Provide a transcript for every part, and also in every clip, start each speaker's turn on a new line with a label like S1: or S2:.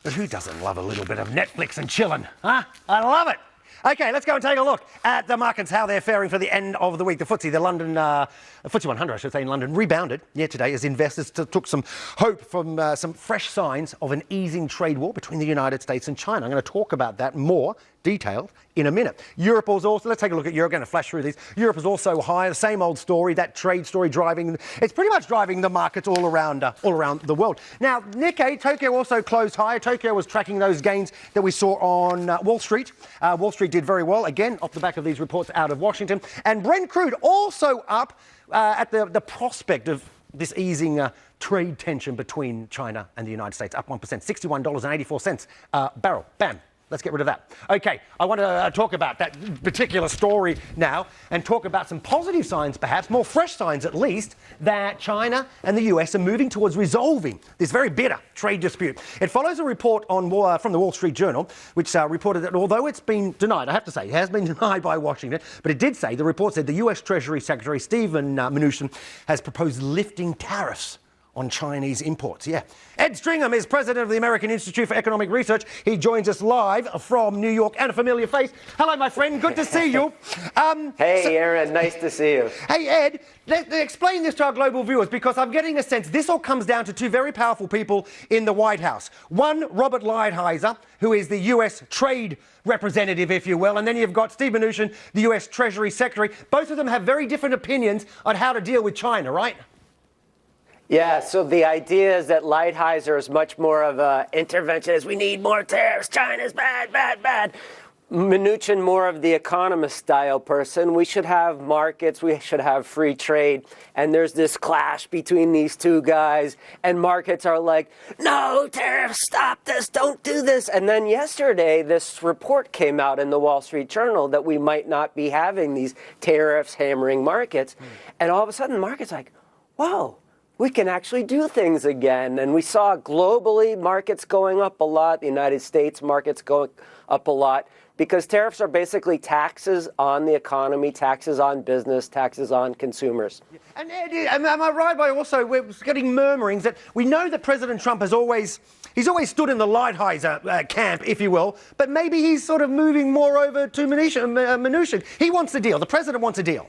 S1: But who doesn't love a little bit of Netflix and chilling, huh? I love it. Okay, let's go and take a look at the markets, how they're faring for the end of the week. The FTSE, the London, FTSE 100, I should say, in London, rebounded today as investors took some hope from some fresh signs of an easing trade war between the United States and China. I'm going to talk about that more detailed in a minute. Europe was also, let's take a look at Europe, going to flash through these. Europe is also higher, the same old story, that trade story driving, it's pretty much driving the markets all around the world. Now, Nikkei, Tokyo also closed higher. Tokyo was tracking those gains that we saw on Wall Street. Wall Street did very well, again, off the back of these reports out of Washington. And Brent crude also up at the prospect of this easing trade tension between China and the United States, up 1%, $61.84 barrel. Bam. Let's get rid of that. Okay, I want to talk about that particular story now and talk about some positive signs, perhaps, more fresh signs at least, that China and the US are moving towards resolving this very bitter trade dispute. It follows a report on from the Wall Street Journal, which reported that although it's been denied, I have to say, it has been denied by Washington, but it did say, the report said the US Treasury Secretary Stephen Mnuchin has proposed lifting tariffs on Chinese imports. Yeah. Ed Stringham is president of the American Institute for Economic Research. He joins us live from New York, and a familiar face. Hello, my friend. Good to see you.
S2: Hey, Aaron. Nice to see you.
S1: Hey, Ed. Explain this to our global viewers, because I'm getting a sense this all comes down to two very powerful people in the White House. One, Robert Lighthizer, who is the U.S. trade representative, if you will, and then you've got Steve Mnuchin, the U.S. Treasury Secretary. Both of them have very different opinions on how to deal with China, right?
S2: Yeah, so the idea is that Lighthizer is much more of an interventionist. We need more tariffs. China's bad, bad, bad. Mnuchin, more of the economist-style person. We should have markets. We should have free trade. And there's this clash between these two guys. And markets are like, no, tariffs, stop this, don't do this. And then yesterday, this report came out in the Wall Street Journal that we might not be having these tariffs hammering markets. And all of a sudden, the market's like, whoa. We can actually do things again. And we saw globally markets going up a lot, the United States markets going up a lot, because tariffs are basically taxes on the economy, taxes on business, taxes on consumers.
S1: And Ed, am I right by also we're getting murmurings that we know that President Trump has always stood in the Lighthizer camp, if you will, but maybe he's sort of moving more over to Mnuchin. He wants a deal. The president wants a deal.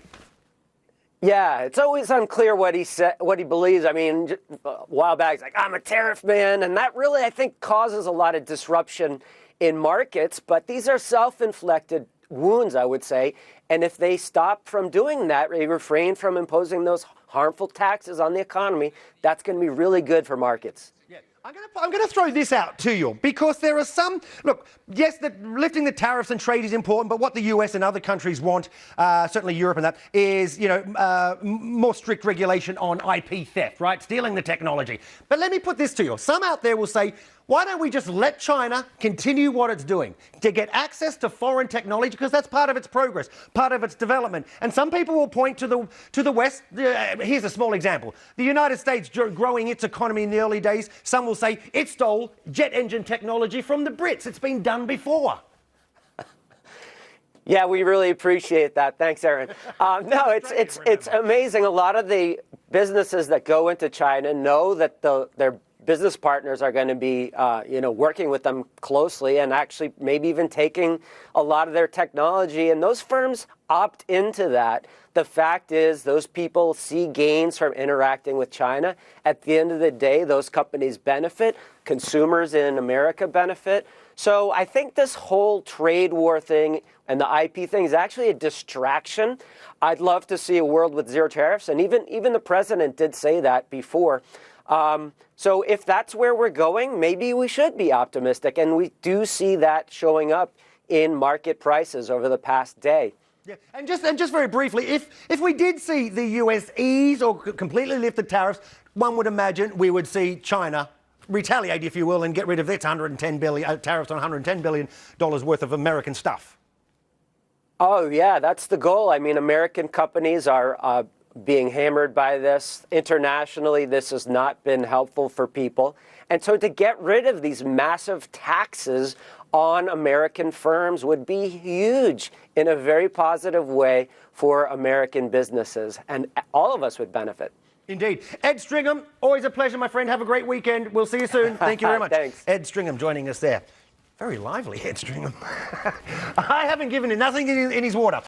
S2: Yeah, it's always unclear what he said, what he believes. I mean, a while back, he's like, I'm a tariff man. And that really, I think, causes a lot of disruption in markets. But these are self-inflicted wounds, I would say. And if they stop from doing that, they refrain from imposing those harmful taxes on the economy, that's going to be really good for markets.
S1: Yeah. I'm going to throw this out to you, because there are some, look, yes, lifting the tariffs and trade is important, but what the US and other countries want, certainly Europe and that, is, more strict regulation on IP theft, right? Stealing the technology. But let me put this to you. Some out there will say, why don't we just let China continue what it's doing to get access to foreign technology, because that's part of its progress, part of its development. And some people will point to the West. Here's a small example. The United States growing its economy in the early days. Some will say it stole jet engine technology from the Brits. It's been done before.
S2: Yeah, we really appreciate that. Thanks, Aaron. No, it's amazing. A lot of the businesses that go into China know that their business partners are going to be, working with them closely and actually maybe even taking a lot of their technology. And those firms opt into that. The fact is, those people see gains from interacting with China. At the end of the day, those companies benefit. Consumers in America benefit. So I think this whole trade war thing and the IP thing is actually a distraction. I'd love to see a world with zero tariffs. And even the president did say that before. So if that's where we're going, maybe we should be optimistic. And we do see that showing up in market prices over the past day.
S1: Yeah, and just very briefly, if we did see the US ease or completely lift the tariffs, one would imagine we would see China retaliate, if you will, and get rid of its tariffs on $110 billion worth of American stuff.
S2: Oh, yeah, that's the goal. I mean, American companies are being hammered by this. Internationally, this has not been helpful for people. And so to get rid of these massive taxes on American firms would be huge in a very positive way for American businesses. And all of us would benefit.
S1: Indeed. Ed Stringham, always a pleasure, my friend. Have a great weekend. We'll see you soon. Thank you very much.
S2: Thanks.
S1: Ed Stringham joining us there. Very lively, Ed Stringham. I haven't given him nothing in his water.